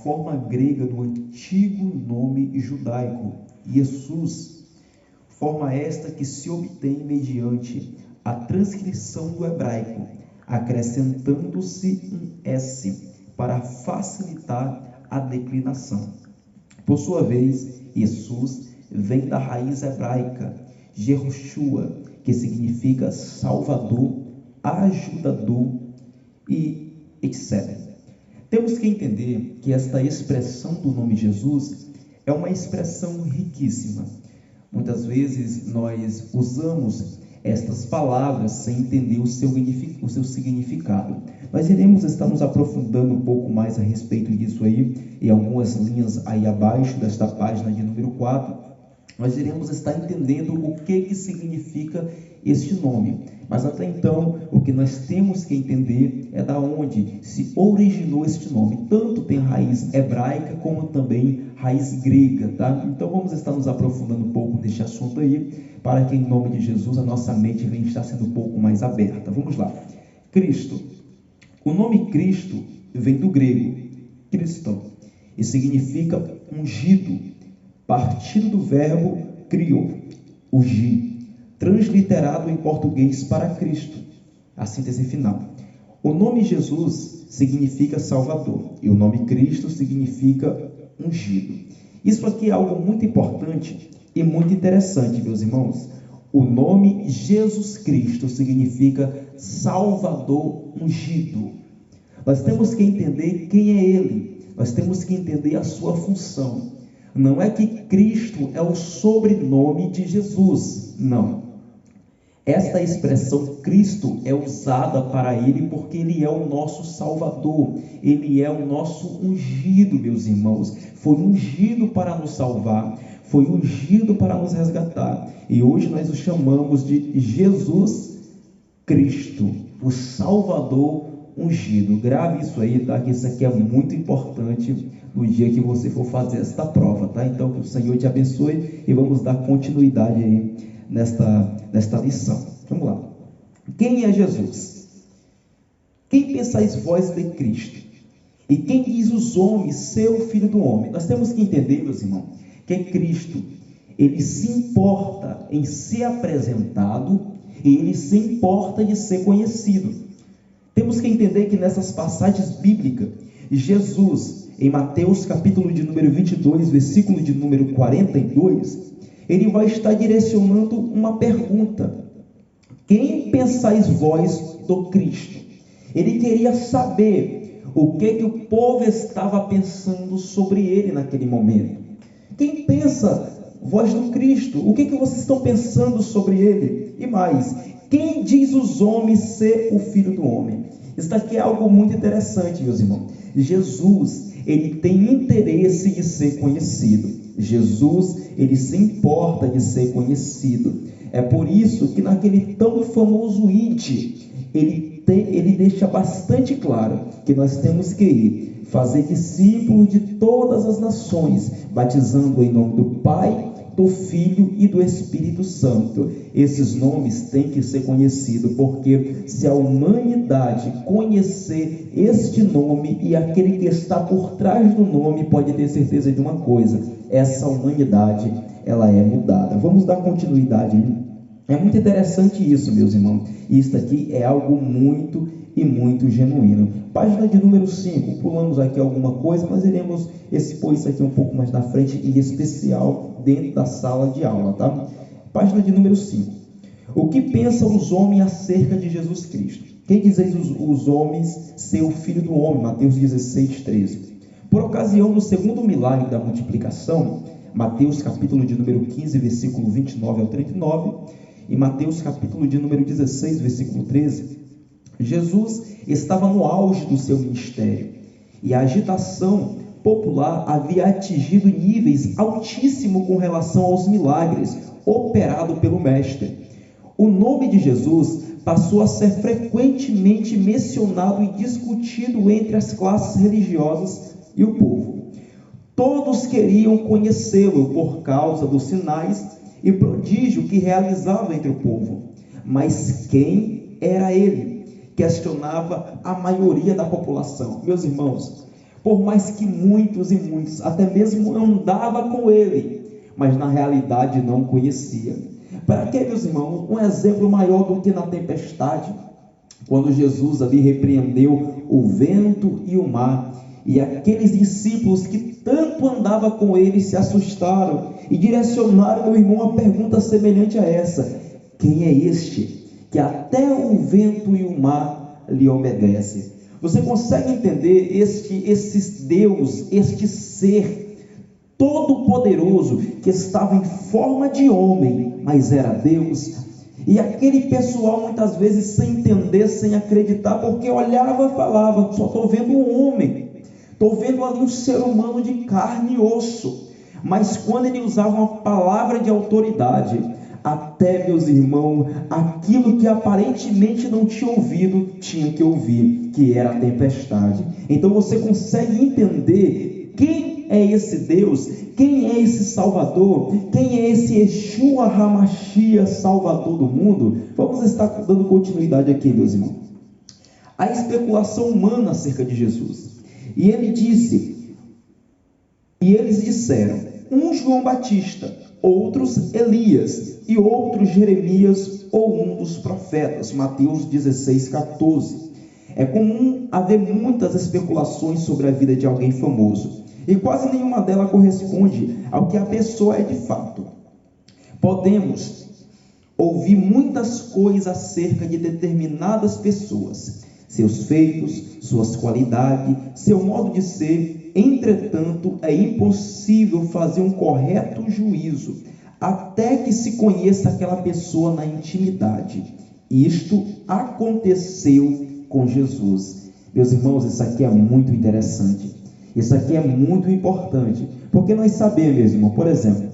forma grega do antigo nome judaico, Jesus, forma esta que se obtém mediante a transcrição do hebraico, acrescentando-se um S para facilitar a declinação. Por sua vez, Jesus vem da raiz hebraica, Jehoshua, que significa Salvador, Ajudador e etc. Temos que entender que esta expressão do nome Jesus é uma expressão riquíssima. Muitas vezes nós usamos estas palavras sem entender o seu significado. Nós iremos estar nos aprofundando um pouco mais a respeito disso aí, em algumas linhas aí abaixo desta página de número 4, nós iremos estar entendendo o que significa este nome. Mas até então, o que nós temos que entender é da onde se originou este nome. Tanto tem raiz hebraica como também raiz grega, tá? Então vamos estar nos aprofundando um pouco neste assunto aí, para que em nome de Jesus a nossa mente venha estar sendo um pouco mais aberta. Vamos lá. Cristo. O nome Cristo vem do grego, Christon, e significa ungido, partindo do verbo criou, ungir, transliterado em português para Cristo, a síntese final. O nome Jesus significa Salvador, e o nome Cristo significa ungido. Isso aqui é algo muito importante e muito interessante, meus irmãos. O nome Jesus Cristo significa Salvador ungido. Nós temos que entender quem é Ele, nós temos que entender a sua função. Não é que Cristo é o sobrenome de Jesus, não. Esta expressão Cristo é usada para Ele porque Ele é o nosso Salvador, Ele é o nosso ungido, meus irmãos. Foi ungido para nos salvar, foi ungido para nos resgatar. E hoje nós o chamamos de Jesus Cristo, o Salvador ungido. Grave isso aí, tá? Que isso aqui é muito importante no dia que você for fazer esta prova, tá? Então que o Senhor te abençoe e vamos dar continuidade aí nesta lição. Vamos lá. Quem é Jesus? Quem pensais vós de Cristo? E quem diz os homens ser o Filho do Homem? Nós temos que entender, meus irmãos, que Cristo, Ele se importa em ser apresentado e Ele se importa de ser conhecido. Temos que entender que nessas passagens bíblicas, Jesus, em Mateus capítulo de número 22, versículo de número 42, Ele vai estar direcionando uma pergunta: quem pensais vós do Cristo? Ele queria saber o que o povo estava pensando sobre Ele naquele momento. Quem pensa vós do Cristo? O que vocês estão pensando sobre Ele? E mais, quem diz os homens ser o Filho do Homem? Isso daqui é algo muito interessante, meus irmãos. Jesus, Ele tem interesse de ser conhecido. Jesus, Ele se importa de ser conhecido. É por isso que naquele tão famoso ID, ele deixa bastante claro que nós temos que ir fazer discípulos de todas as nações, batizando em nome do Pai, do Filho e do Espírito Santo. Esses nomes têm que ser conhecidos, porque se a humanidade conhecer este nome e aquele que está por trás do nome, pode ter certeza de uma coisa: essa humanidade, ela é mudada. Vamos dar continuidade aí. É muito interessante isso, meus irmãos. Isso aqui é algo muito e muito genuíno. Página de número 5. Pulamos aqui alguma coisa, mas iremos expor isso aqui um pouco mais na frente, em especial dentro da sala de aula, tá? Página de número 5. O que pensam os homens acerca de Jesus Cristo? Quem dizeis os homens ser o Filho do Homem? Mateus 16, 13. Por ocasião do segundo milagre da multiplicação, Mateus capítulo de número 15, versículo 29 ao 39, e Mateus capítulo de número 16, versículo 13, Jesus estava no auge do seu ministério, e a agitação popular havia atingido níveis altíssimos com relação aos milagres operados pelo Mestre. O nome de Jesus passou a ser frequentemente mencionado e discutido entre as classes religiosas e o povo. Todos queriam conhecê-lo por causa dos sinais e prodígio que realizava entre o povo. Mas quem era ele? Questionava a maioria da população. Meus irmãos, Por mais que muitos e muitos até mesmo andavam com ele, mas na realidade não conhecia. Para que, meus irmãos, um exemplo maior do que na tempestade, quando Jesus ali repreendeu o vento e o mar, e aqueles discípulos que tanto andavam com ele se assustaram e direcionaram, meu irmão, uma pergunta semelhante a essa: quem é este que até o vento e o mar lhe obedecem? Você consegue entender esse Deus, este ser todo-poderoso, que estava em forma de homem, mas era Deus? E aquele pessoal muitas vezes sem entender, sem acreditar, porque olhava e falava: só estou vendo um homem, estou vendo ali um ser humano de carne e osso. Mas quando ele usava uma palavra de autoridade, até, meus irmãos, aquilo que aparentemente não tinha ouvido, tinha que ouvir, que era a tempestade. Então você consegue entender quem é esse Deus, quem é esse Salvador, quem é esse Yeshua HaMashiach, Salvador do mundo? Vamos estar dando continuidade aqui, meus irmãos. A especulação humana acerca de Jesus. E eles disseram: um João Batista, outros Elias, e outros Jeremias ou um dos profetas. Mateus 16:14. É comum haver muitas especulações sobre a vida de alguém famoso, e quase nenhuma delas corresponde ao que a pessoa é de fato. Podemos ouvir muitas coisas acerca de determinadas pessoas, seus feitos, suas qualidades, seu modo de ser. Entretanto, é impossível fazer um correto juízo até que se conheça aquela pessoa na intimidade. Isto aconteceu com Jesus. Meus irmãos, isso aqui é muito interessante. Isso aqui é muito importante, porque nós sabemos, meus irmãos, por exemplo,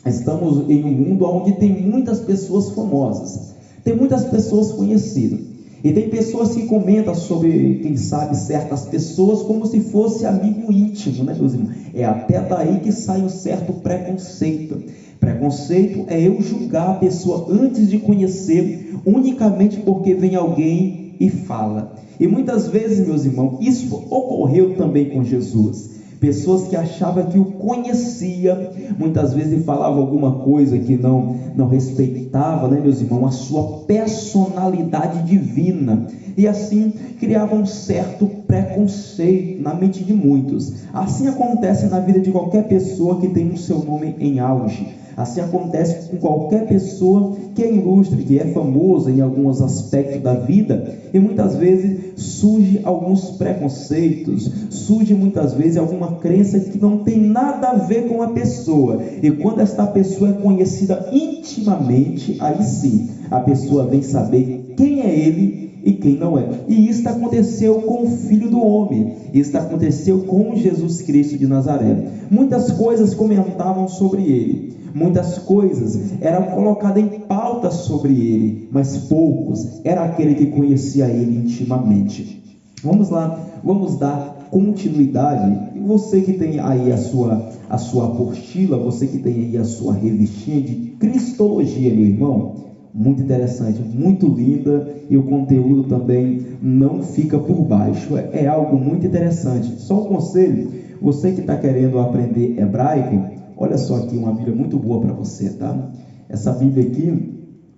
estamos em um mundo onde tem muitas pessoas famosas, tem muitas pessoas conhecidas, e tem pessoas que comentam sobre, quem sabe, certas pessoas como se fosse amigo íntimo, né, meus irmãos? É até daí que sai um certo preconceito. Preconceito é eu julgar a pessoa antes de conhecer, unicamente porque vem alguém e fala. E muitas vezes, meus irmãos, isso ocorreu também com Jesus. Pessoas que achavam que o conhecia, muitas vezes falavam alguma coisa que não respeitava, né, meus irmãos, a sua personalidade divina. E assim criavam um certo preconceito na mente de muitos. Assim acontece na vida de qualquer pessoa que tem o seu nome em auge. Assim acontece com qualquer pessoa que é ilustre, que é famosa em alguns aspectos da vida, e muitas vezes surge alguns preconceitos, surge muitas vezes alguma crença que não tem nada a ver com a pessoa, e quando esta pessoa é conhecida intimamente, aí sim, a pessoa vem saber quem é ele e quem não é. E isso aconteceu com o Filho do Homem, isso aconteceu com Jesus Cristo de Nazaré. Muitas coisas comentavam sobre ele, muitas coisas eram colocadas em pauta sobre ele, mas poucos era aquele que conhecia ele intimamente. Vamos lá, vamos dar continuidade. E você que tem aí a sua apostila, você que tem aí a sua revistinha de Cristologia, meu irmão, muito interessante, muito linda, e o conteúdo também não fica por baixo, é algo muito interessante. Só um conselho: você que está querendo aprender hebraico, olha só aqui uma Bíblia muito boa para você, tá? Essa Bíblia aqui,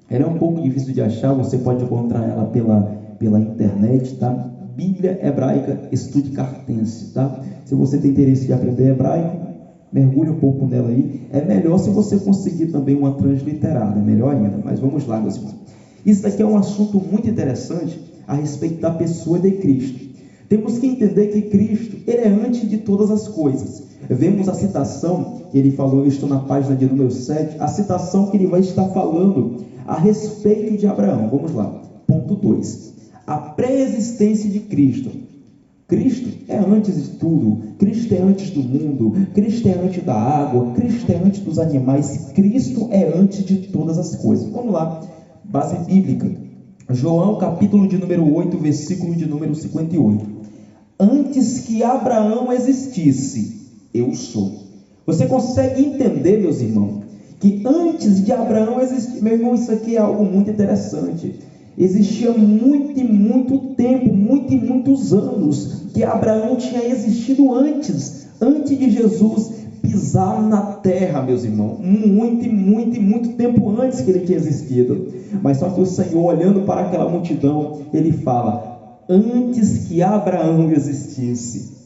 ela é um pouco difícil de achar, você pode encontrar ela pela internet, tá? Bíblia Hebraica Studicartense, tá? Se você tem interesse de aprender hebraico, mergulhe um pouco nela aí. É melhor se você conseguir também uma transliterada, é melhor ainda. Mas vamos lá, meus irmãos. Isso daqui é um assunto muito interessante a respeito da pessoa de Cristo. Temos que entender que Cristo, ele é antes de todas as coisas. Vemos a citação, ele falou isto na página de número 7, a citação que ele vai estar falando a respeito de Abraão. Vamos lá, ponto 2. A pré-existência de Cristo. Cristo é antes de tudo, Cristo é antes do mundo, Cristo é antes da água, Cristo é antes dos animais, Cristo é antes de todas as coisas. Vamos lá, base bíblica, João capítulo de número 8, versículo de número 58. Antes que Abraão existisse, eu sou. Você consegue entender, meus irmãos, que antes de Abraão existir, meu irmão, isso aqui é algo muito interessante. Existia muito e muito tempo, muito e muitos anos, que Abraão tinha existido antes de Jesus pisar na terra, meus irmãos. Muito e muito e muito tempo antes que ele tinha existido. Mas só que o Senhor, olhando para aquela multidão, ele fala: antes que Abraão existisse,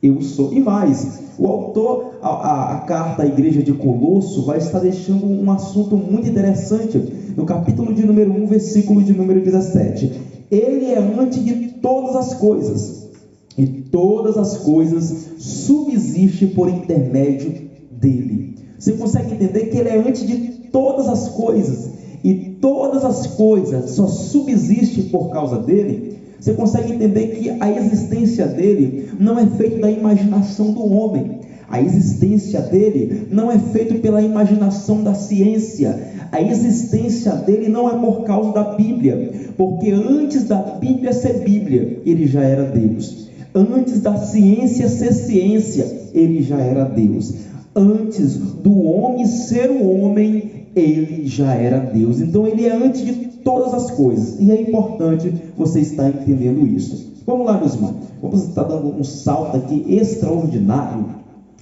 eu sou. E mais, o autor, a carta à igreja de Colosso, vai estar deixando um assunto muito interessante, no capítulo de número 1, versículo de número 17. Ele é antes de todas as coisas, e todas as coisas subsistem por intermédio dele. Você consegue entender que ele é antes de todas as coisas, e todas as coisas só subsistem por causa dele? Você consegue entender que a existência dele não é feita da imaginação do homem. A existência dele não é feita pela imaginação da ciência. A existência dele não é por causa da Bíblia, porque antes da Bíblia ser Bíblia, ele já era Deus. Antes da ciência ser ciência, ele já era Deus. Antes do homem ser o homem, ele já era Deus. Então ele é antes de todas as coisas, e é importante você estar entendendo isso. Vamos lá, meus irmãos, vamos estar dando um salto aqui extraordinário.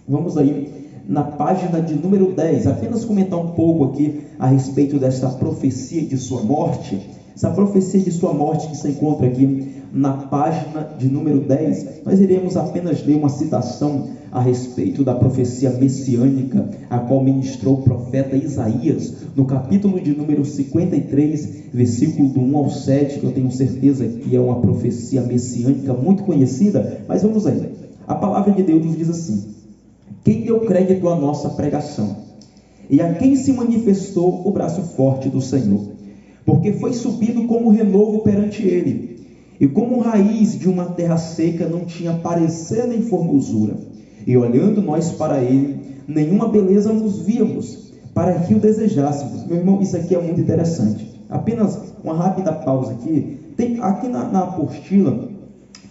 Vamos aí na página de número 10, apenas comentar um pouco aqui a respeito desta profecia de sua morte. Essa profecia de sua morte que se encontra aqui na página de número 10, nós iremos apenas ler uma citação a respeito da profecia messiânica, a qual ministrou o profeta Isaías, no capítulo de número 53, versículo do 1 ao 7, que eu tenho certeza que é uma profecia messiânica muito conhecida, mas vamos aí. A palavra de Deus nos diz assim: quem deu crédito à nossa pregação, e a quem se manifestou o braço forte do Senhor, porque foi subido como renovo perante ele, e como raiz de uma terra seca não tinha parecer nem formosura, e olhando nós para ele, nenhuma beleza nos víamos, para que o desejássemos. Meu irmão, isso aqui é muito interessante. Apenas uma rápida pausa aqui. Aqui na apostila,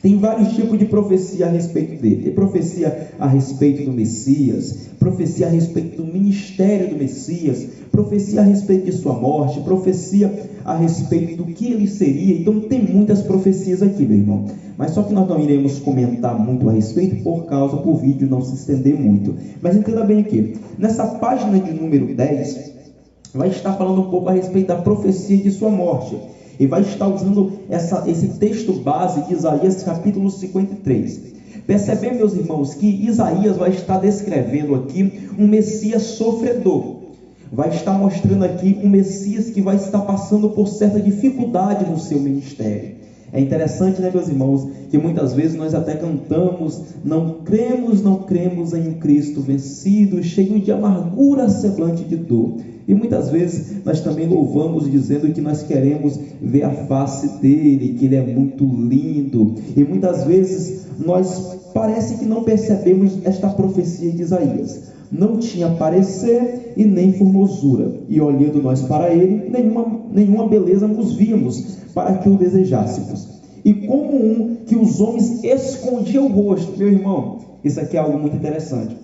tem vários tipos de profecia a respeito dele. Tem profecia a respeito do Messias, profecia a respeito do ministério do Messias, profecia a respeito de sua morte, profecia a respeito do que ele seria. Então tem muitas profecias aqui, meu irmão. Mas só que nós não iremos comentar muito a respeito por causa do vídeo não se estender muito. Mas entenda bem aqui. Nessa página de número 10, vai estar falando um pouco a respeito da profecia de sua morte. E vai estar usando esse texto base de Isaías capítulo 53. Percebem, meus irmãos, que Isaías vai estar descrevendo aqui um Messias sofredor. Vai estar mostrando aqui um Messias que vai estar passando por certa dificuldade no seu ministério. É interessante, né, meus irmãos, que muitas vezes nós até cantamos: não cremos em um Cristo vencido, cheio de amargura, semblante de dor. E muitas vezes nós também louvamos dizendo que nós queremos ver a face dele, que ele é muito lindo. E muitas vezes nós parece que não percebemos esta profecia de Isaías. Não tinha parecer e nem formosura, e olhando nós para ele, nenhuma beleza nos víamos, para que o desejássemos. E como um que os homens escondiam o rosto. Meu irmão, isso aqui é algo muito interessante.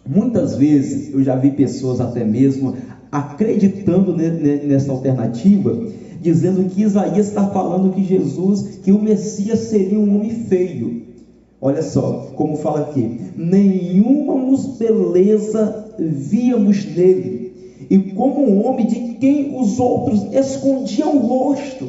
Muitas vezes eu já vi pessoas até mesmo acreditando nessa alternativa, dizendo que Isaías está falando que Jesus, que o Messias seria um homem feio. Olha só como fala aqui: nenhuma beleza víamos nele, e como um homem de quem os outros escondiam o rosto.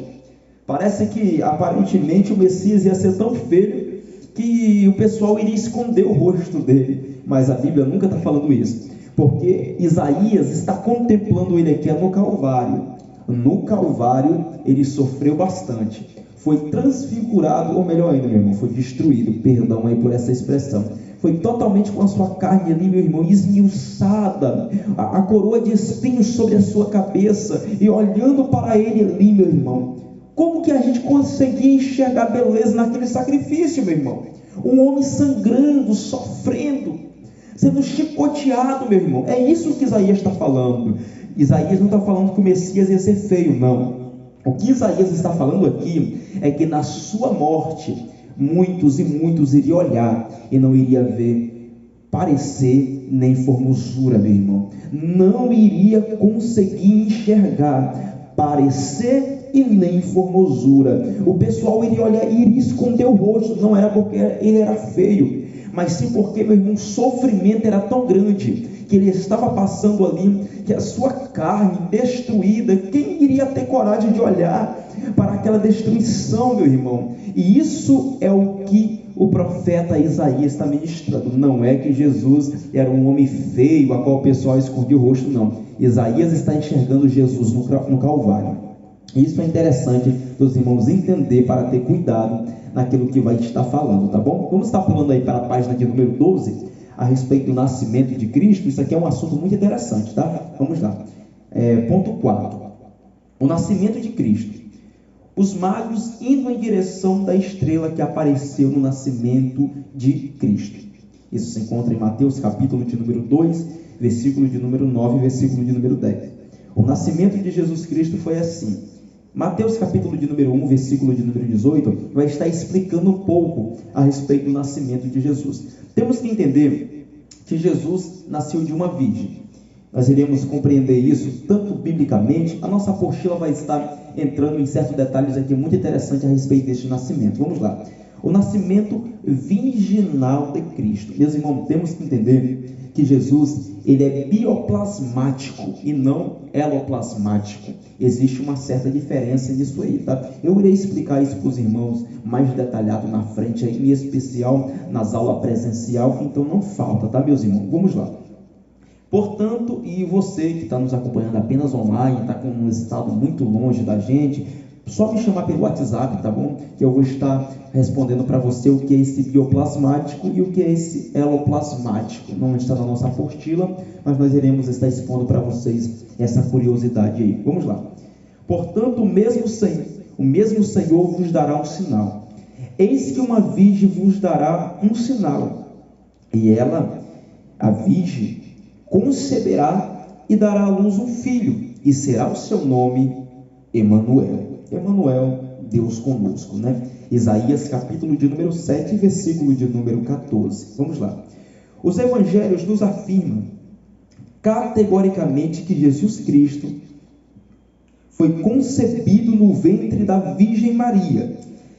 Parece que aparentemente o Messias ia ser tão feio que o pessoal iria esconder o rosto dele, mas a Bíblia nunca está falando isso, porque Isaías está contemplando ele aqui no Calvário. No Calvário ele sofreu bastante, foi transfigurado, ou melhor ainda, meu irmão, foi destruído, perdão aí por essa expressão, foi totalmente com a sua carne ali, meu irmão, esmiuçada, a coroa de espinhos sobre a sua cabeça, e olhando para ele ali, meu irmão, como que a gente conseguia enxergar beleza naquele sacrifício, meu irmão? Um homem sangrando, sofrendo, sendo chicoteado, meu irmão. É isso que Isaías está falando. Isaías não está falando que o Messias ia ser feio, não. O que Isaías está falando aqui é que na sua morte, muitos e muitos iriam olhar e não iria ver parecer nem formosura, meu irmão. Não iria conseguir enxergar parecer e nem formosura. O pessoal iria olhar e iria esconder o rosto, não era porque ele era feio, mas sim porque, meu irmão, o sofrimento era tão grande que ele estava passando ali, que a sua carne destruída, quem iria ter coragem de olhar para aquela destruição, meu irmão? E isso é o que o profeta Isaías está ministrando. Não é que Jesus era um homem feio, a qual o pessoal escondia o rosto, não. Isaías está enxergando Jesus no Calvário. Isso é interessante dos irmãos entender, para ter cuidado naquilo que vai estar falando, tá bom? Vamos estar pulando aí para a página de número 12, a respeito do nascimento de Cristo. Isso aqui é um assunto muito interessante, tá? Vamos lá. Ponto 4. O nascimento de Cristo. Os magos indo em direção da estrela que apareceu no nascimento de Cristo. Isso se encontra em Mateus capítulo de número 2, versículo de número 9 e versículo de número 10. O nascimento de Jesus Cristo foi assim. Mateus capítulo de número 1, versículo de número 18, vai estar explicando um pouco a respeito do nascimento de Jesus. Temos que entender que Jesus nasceu de uma virgem. Nós iremos compreender isso tanto biblicamente. A nossa apostila vai estar entrando em certos detalhes aqui muito interessantes a respeito deste nascimento. Vamos lá. O nascimento virginal de Cristo. Meus irmãos, temos que entender que Jesus, ele é bioplasmático e não eloplasmático. Existe uma certa diferença nisso aí, tá? Eu irei explicar isso para os irmãos mais detalhado na frente, aí, em especial nas aulas presencial, então não falta, tá, meus irmãos? Vamos lá. Portanto, e você que está nos acompanhando apenas online, está com um estado muito longe da gente, só me chamar pelo WhatsApp, tá bom? Que eu vou estar respondendo para você o que é esse bioplasmático e o que é esse eloplasmático. Não está na nossa apostila, mas nós iremos estar expondo para vocês essa curiosidade aí. Vamos lá. Portanto, o mesmo Senhor vos dará um sinal. Eis que uma virgem vos dará um sinal, e ela, a virgem, conceberá e dará à luz um filho, e será o seu nome Emanuel. Emanuel, Deus conosco, né? Isaías capítulo de número 7, versículo de número 14. Vamos lá. Os evangelhos nos afirmam categoricamente que Jesus Cristo foi concebido no ventre da Virgem Maria,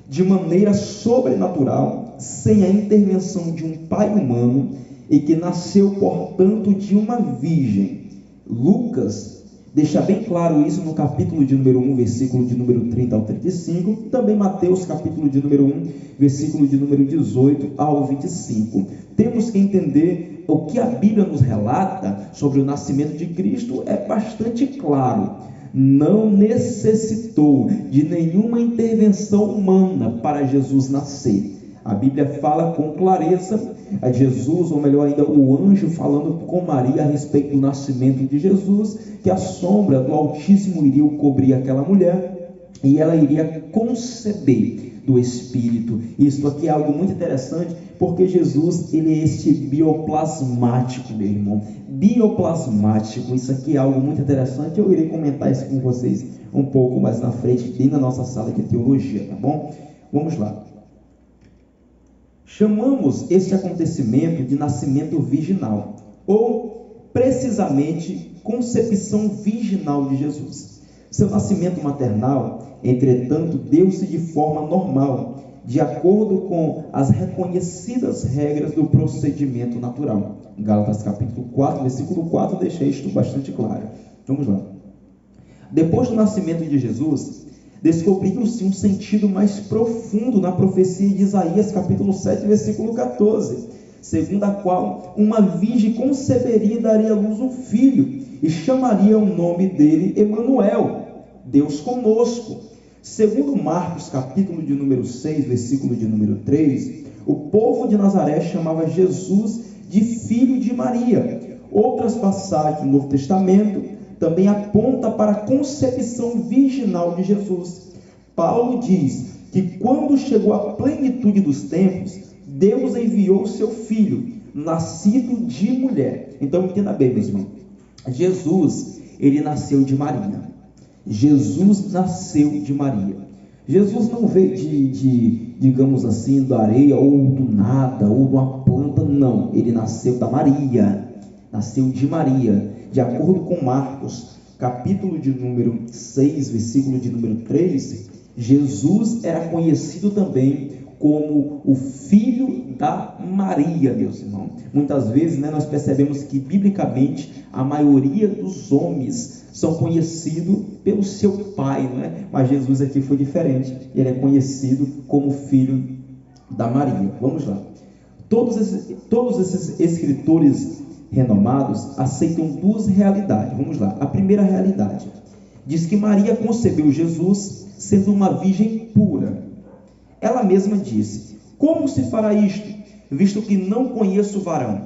de maneira sobrenatural, sem a intervenção de um pai humano, e que nasceu, portanto, de uma virgem. Lucas deixa bem claro isso no capítulo de número 1, versículo de número 30 ao 35, também Mateus capítulo de número 1, versículo de número 18 ao 25. Temos que entender o que a Bíblia nos relata sobre o nascimento de Cristo, é bastante claro. Não necessitou de nenhuma intervenção humana para Jesus nascer. A Bíblia fala com clareza a Jesus, ou melhor ainda, o anjo falando com Maria a respeito do nascimento de Jesus, que a sombra do Altíssimo iria cobrir aquela mulher e ela iria conceber do Espírito. Isso aqui é algo muito interessante, porque Jesus, ele é este bioplasmático, meu irmão. Bioplasmático, isso aqui é algo muito interessante. Eu irei comentar isso com vocês um pouco mais na frente, dentro da nossa sala de teologia, tá bom? Vamos lá. Chamamos este acontecimento de nascimento virginal, ou precisamente concepção virginal de Jesus. Seu nascimento maternal, entretanto, deu-se de forma normal, de acordo com as reconhecidas regras do procedimento natural. Gálatas capítulo 4, versículo 4, deixa isto bastante claro. Vamos lá. Depois do nascimento de Jesus, descobriu-se um sentido mais profundo na profecia de Isaías capítulo 7, versículo 14, segundo a qual uma virgem conceberia e daria à luz um filho, e chamaria o nome dele Emanuel, Deus conosco. Segundo Marcos capítulo de número 6, versículo de número 3, o povo de Nazaré chamava Jesus de filho de Maria. Outras passagens do Novo Testamento também aponta para a concepção virginal de Jesus. Paulo diz que quando chegou a plenitude dos tempos, Deus enviou o seu filho, nascido de mulher. Então entenda bem, meus irmãos. Jesus, ele nasceu de Maria. Jesus nasceu de Maria. Jesus não veio digamos assim, da areia, ou do nada, ou de uma planta, não. Ele nasceu da Maria. Nasceu de Maria. De acordo com Marcos, capítulo de número 6, versículo de número 3, Jesus era conhecido também como o filho da Maria, meus irmãos. Muitas vezes, nós percebemos que, biblicamente, a maioria dos homens são conhecidos pelo seu pai, mas Jesus aqui foi diferente. Ele é conhecido como filho da Maria. Vamos lá. Todos esses escritores renomados aceitam duas realidades. Vamos lá. A primeira realidade diz que Maria concebeu Jesus sendo uma virgem pura. Ela mesma disse: como se fará isto, visto que não conheço varão?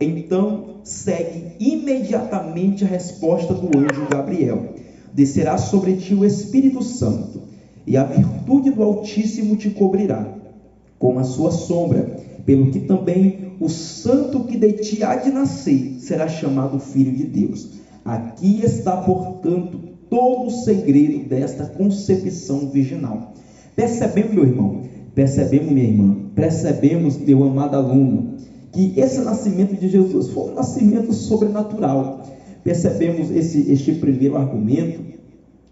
Então segue imediatamente a resposta do anjo Gabriel: descerá sobre ti o Espírito Santo, e a virtude do Altíssimo te cobrirá com a sua sombra, pelo que também o santo que de ti há de nascer será chamado Filho de Deus. Aqui está, portanto, todo o segredo desta concepção virginal. Percebemos, meu irmão, percebemos, minha irmã, percebemos, meu amado aluno, que esse nascimento de Jesus foi um nascimento sobrenatural. Percebemos este primeiro argumento,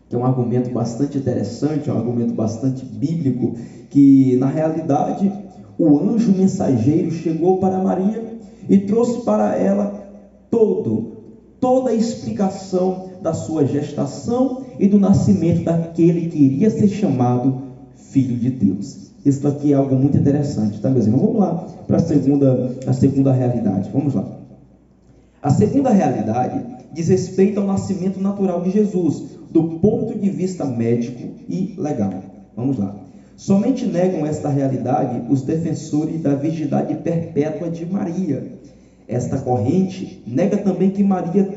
que é um argumento bastante interessante, é um argumento bastante bíblico, que na realidade o anjo mensageiro chegou para Maria e trouxe para ela toda a explicação da sua gestação e do nascimento daquele que iria ser chamado Filho de Deus. Isso aqui é algo muito interessante, tá, meus irmãos? Vamos lá para a segunda realidade. Vamos lá. A segunda realidade diz respeito ao nascimento natural de Jesus, do ponto de vista médico e legal. Vamos lá. Somente negam esta realidade os defensores da virgindade perpétua de Maria. Esta corrente nega também que Maria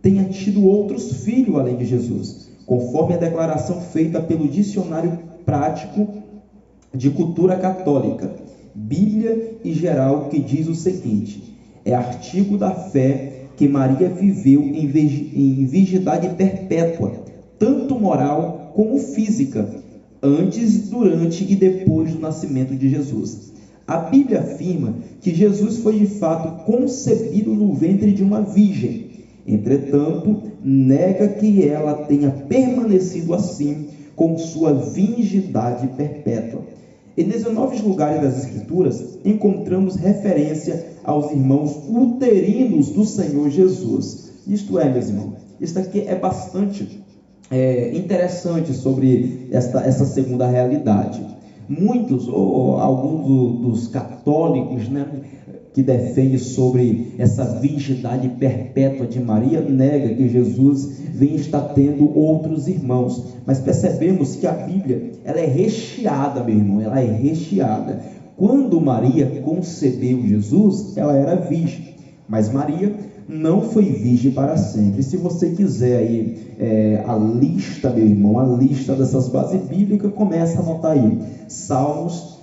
tenha tido outros filhos além de Jesus, conforme a declaração feita pelo Dicionário Prático de Cultura Católica, Bíblia e Geral, que diz o seguinte: é artigo da fé que Maria viveu em virgindade perpétua, tanto moral como física, antes, durante e depois do nascimento de Jesus. A Bíblia afirma que Jesus foi de fato concebido no ventre de uma virgem. Entretanto, nega que ela tenha permanecido assim com sua virgindade perpétua. Em 19 lugares das Escrituras, encontramos referência aos irmãos uterinos do Senhor Jesus. Isto é, meus irmãos, isso aqui é bastante interessante sobre essa segunda realidade. Muitos, ou alguns dos católicos, que defendem sobre essa virgindade perpétua de Maria, nega que Jesus vem estar tendo outros irmãos. Mas percebemos que a Bíblia, ela é recheada, meu irmão, ela é recheada. Quando Maria concebeu Jesus, ela era virgem, mas Maria não foi virgem para sempre. Se você quiser aí a lista, meu irmão, a lista dessas bases bíblicas, começa a anotar aí. Salmos,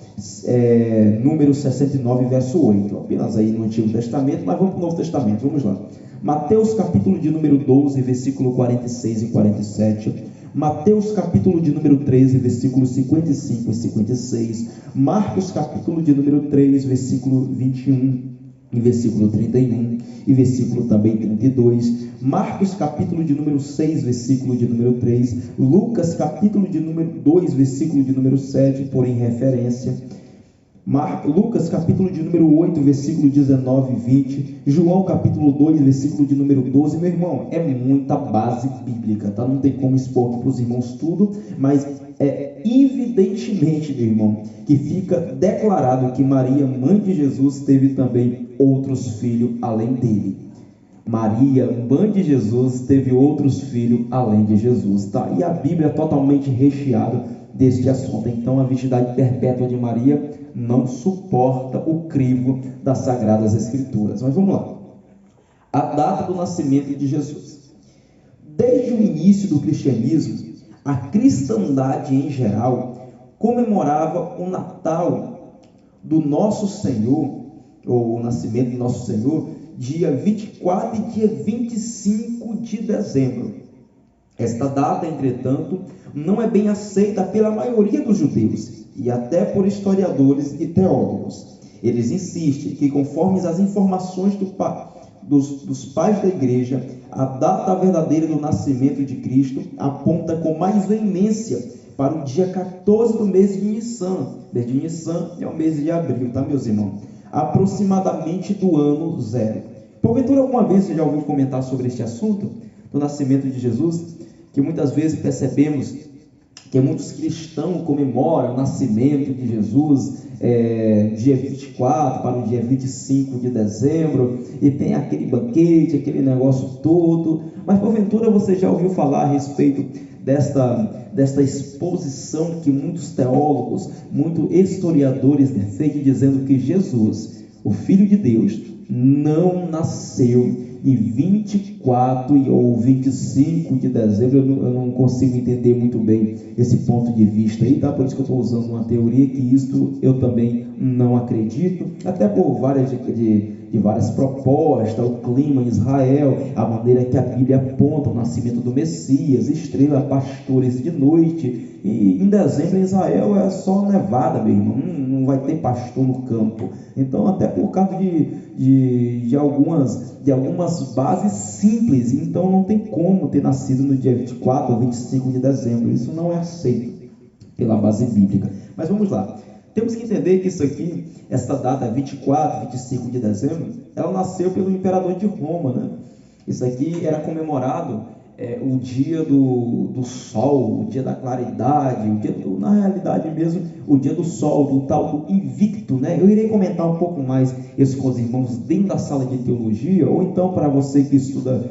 número 69, verso 8. Apenas aí no Antigo Testamento, mas vamos para o Novo Testamento. Vamos lá. Mateus, capítulo de número 12, versículo 46 e 47. Mateus, capítulo de número 13, versículos 55 e 56. Marcos, capítulo de número 3, versículo 21 e versículo 31 e versículo também 32, Marcos capítulo de número 6, versículo de número 3, Lucas capítulo de número 2, versículo de número 7, porém referência, Lucas capítulo de número 8, versículo 19 e 20, João capítulo 2, versículo de número 12, meu irmão, é muita base bíblica, tá? Não tem como expor para os irmãos tudo, mas evidentemente, meu irmão, que fica declarado que Maria, mãe de Jesus, teve também outros filhos além dele. Maria, mãe de Jesus, teve outros filhos além de Jesus, tá? E a Bíblia é totalmente recheada deste assunto. Então, a virgindade perpétua de Maria não suporta o crivo das Sagradas Escrituras. Mas vamos lá. A data do nascimento de Jesus. Desde o início do cristianismo, a cristandade em geral comemorava o Natal do nosso Senhor, ou o nascimento do nosso Senhor, dia 24 e dia 25 de dezembro. Esta data, entretanto, não é bem aceita pela maioria dos judeus e até por historiadores e teólogos. Eles insistem que, conforme as informações dos pais da igreja, a data verdadeira do nascimento de Cristo aponta com mais veemência para o dia 14 do mês de Nissan. O mês de Nissan é o mês de abril, tá, meus irmãos? Aproximadamente do ano 0. Porventura, alguma vez você já ouviu comentar sobre este assunto, do nascimento de Jesus? Que muitas vezes percebemos que muitos cristãos comemoram o nascimento de Jesus dia 24 para o dia 25 de dezembro, e tem aquele banquete, aquele negócio todo. Mas porventura você já ouviu falar a respeito desta exposição que muitos teólogos, muitos historiadores defendem, dizendo que Jesus, o Filho de Deus, não nasceu em 24 ou 25 de dezembro? Eu não consigo entender muito bem esse ponto de vista aí, tá? Por isso que eu estou usando uma teoria que isto eu também não acredito, até por várias propostas, o clima em Israel, a maneira que a Bíblia aponta o nascimento do Messias, estrela, pastores de noite, e em dezembro em Israel é só nevada, meu irmão, não vai ter pastor no campo. Então, até por causa de algumas bases simples, então não tem como ter nascido no dia 24 ou 25 de dezembro, isso não é aceito pela base bíblica. Mas vamos lá, temos que entender que isso aqui, essa data 24, 25 de dezembro, ela nasceu pelo imperador de Roma, né? Isso aqui era comemorado o dia do sol, o dia da claridade, na realidade mesmo, o dia do sol, do tal do invicto, né? Eu irei comentar um pouco mais isso com os irmãos dentro da sala de teologia, ou então para você que estuda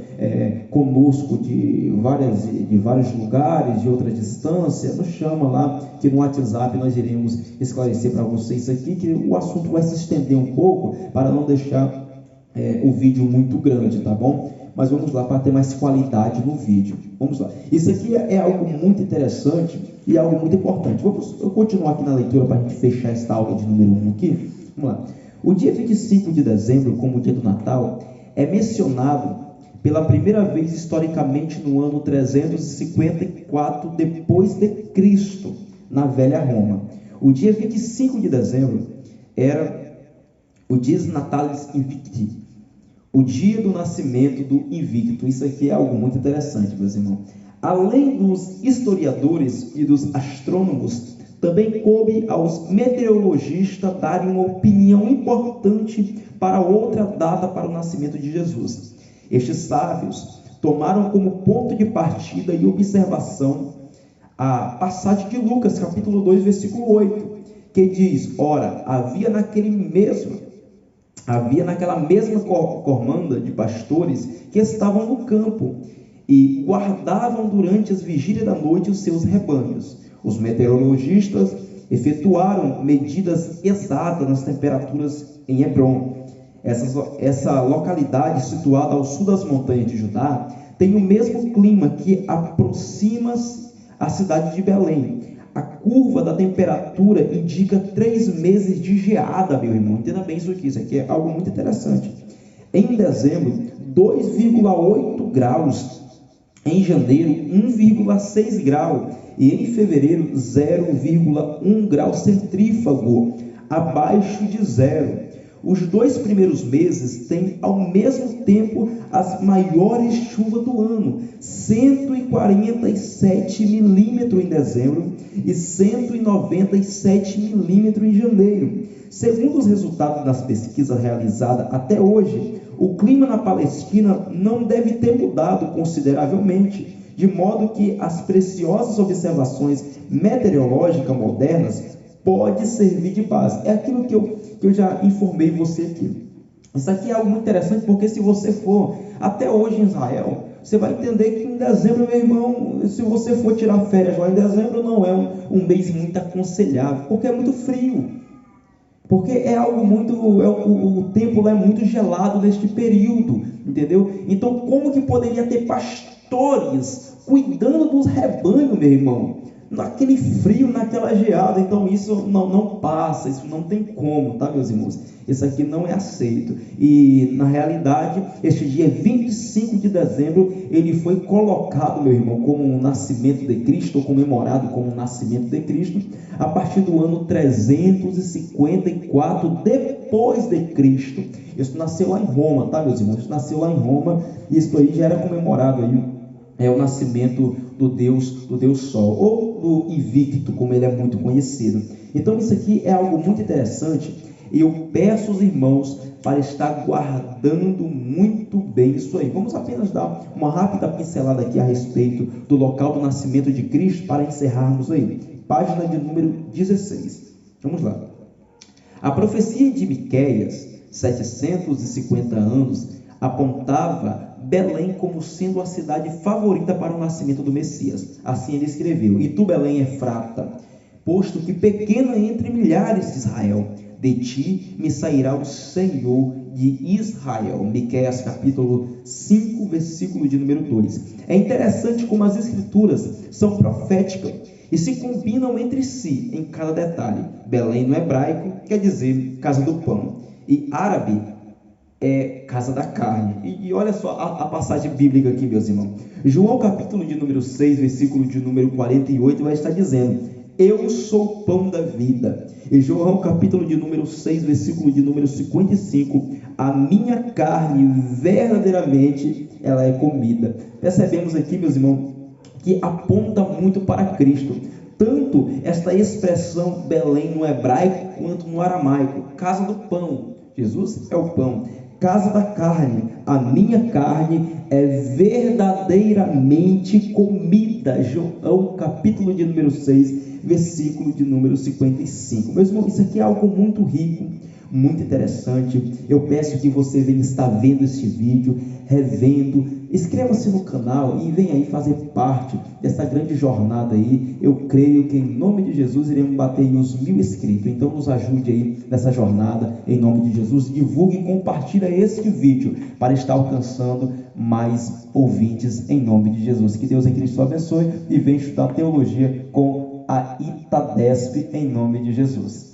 conosco de vários lugares, de outra distância, nos chama lá, que no WhatsApp nós iremos esclarecer para vocês aqui, que o assunto vai se estender um pouco, para não deixar o vídeo muito grande, tá bom? Mas vamos lá, para ter mais qualidade no vídeo. Vamos lá. Isso aqui é algo muito interessante e algo muito importante. Eu continuar aqui na leitura para a gente fechar esta aula de número 1 aqui. Vamos lá. O dia 25 de dezembro, como o dia do Natal, é mencionado pela primeira vez historicamente no ano 354 depois de Cristo, na velha Roma. O dia 25 de dezembro era o Dies Natalis Invicti, o dia do nascimento do invicto. Isso aqui é algo muito interessante, meus irmãos. Além dos historiadores e dos astrônomos, também coube aos meteorologistas darem uma opinião importante para outra data para o nascimento de Jesus. Estes sábios tomaram como ponto de partida e observação a passagem de Lucas, capítulo 2, versículo 8, que diz: ora, havia naquela mesma cormanda de pastores que estavam no campo e guardavam durante as vigílias da noite os seus rebanhos. Os meteorologistas efetuaram medidas exatas nas temperaturas em Hebrom. Essa localidade, situada ao sul das montanhas de Judá, tem o mesmo clima que aproxima a cidade de Belém. A curva da temperatura indica 3 meses de geada, meu irmão. Entenda bem isso aqui é algo muito interessante. Em dezembro, 2,8 graus. Em janeiro, 1,6 grau. E em fevereiro, 0,1 grau centrífugo, abaixo de zero. Os 2 primeiros meses têm ao mesmo tempo as maiores chuvas do ano, 147 milímetros em dezembro e 197 milímetros em janeiro. Segundo os resultados das pesquisas realizadas até hoje, o clima na Palestina não deve ter mudado consideravelmente, de modo que as preciosas observações meteorológicas modernas podem servir de base. É aquilo que eu já informei você aqui. Isso aqui é algo muito interessante, porque se você for até hoje em Israel, você vai entender que em dezembro, meu irmão, se você for tirar férias lá em dezembro, não é um mês muito aconselhável, porque é muito frio. Porque é algo muito, o tempo lá é muito gelado neste período, entendeu? Então, como que poderia ter pastores cuidando dos rebanhos, meu irmão, naquele frio, naquela geada. Então isso não passa, isso não tem como, tá, meus irmãos? Isso aqui não é aceito. E na realidade, este dia 25 de dezembro, ele foi colocado, meu irmão, como o nascimento de Cristo, ou comemorado como o nascimento de Cristo, a partir do ano 354 depois de Cristo. Isso nasceu lá em Roma, tá, meus irmãos? Isso nasceu lá em Roma, e isso aí já era comemorado aí, o nascimento do Deus Sol, ou do Invicto, como ele é muito conhecido. Então isso aqui é algo muito interessante, e eu peço aos irmãos para estar guardando muito bem isso aí. Vamos apenas dar uma rápida pincelada aqui a respeito do local do nascimento de Cristo, para encerrarmos aí. Página de número 16. Vamos lá. A profecia de Miqueias, 750 anos, apontava Belém como sendo a cidade favorita para o nascimento do Messias. Assim ele escreveu: "E tu, Belém Efrata, posto que pequena entre milhares de Israel, de ti me sairá o Senhor de Israel." Miqueias capítulo 5, versículo de número 2. É interessante como as escrituras são proféticas e se combinam entre si em cada detalhe. Belém no hebraico quer dizer casa do pão, e árabe é casa da carne. E olha só a passagem bíblica aqui, meus irmãos. João capítulo de número 6, versículo de número 48, vai estar dizendo: "Eu sou o pão da vida." E João capítulo de número 6, versículo de número 55, "A minha carne verdadeiramente ela é comida." Percebemos aqui, meus irmãos, que aponta muito para Cristo. Tanto esta expressão Belém no hebraico quanto no aramaico. Casa do pão. Jesus é o pão. Casa da carne. A minha carne é verdadeiramente comida. João capítulo de número 6, versículo de número 55. Meus irmãos, isso aqui é algo muito rico, muito interessante. Eu peço que você venha estar vendo este vídeo, revendo. Inscreva-se no canal e venha aí fazer parte dessa grande jornada aí. Eu creio que em nome de Jesus iremos bater os 1000 inscritos. Então nos ajude aí nessa jornada, em nome de Jesus. Divulgue e compartilhe este vídeo para estar alcançando mais ouvintes, em nome de Jesus. Que Deus em Cristo abençoe e venha estudar teologia com a Itadesp, em nome de Jesus.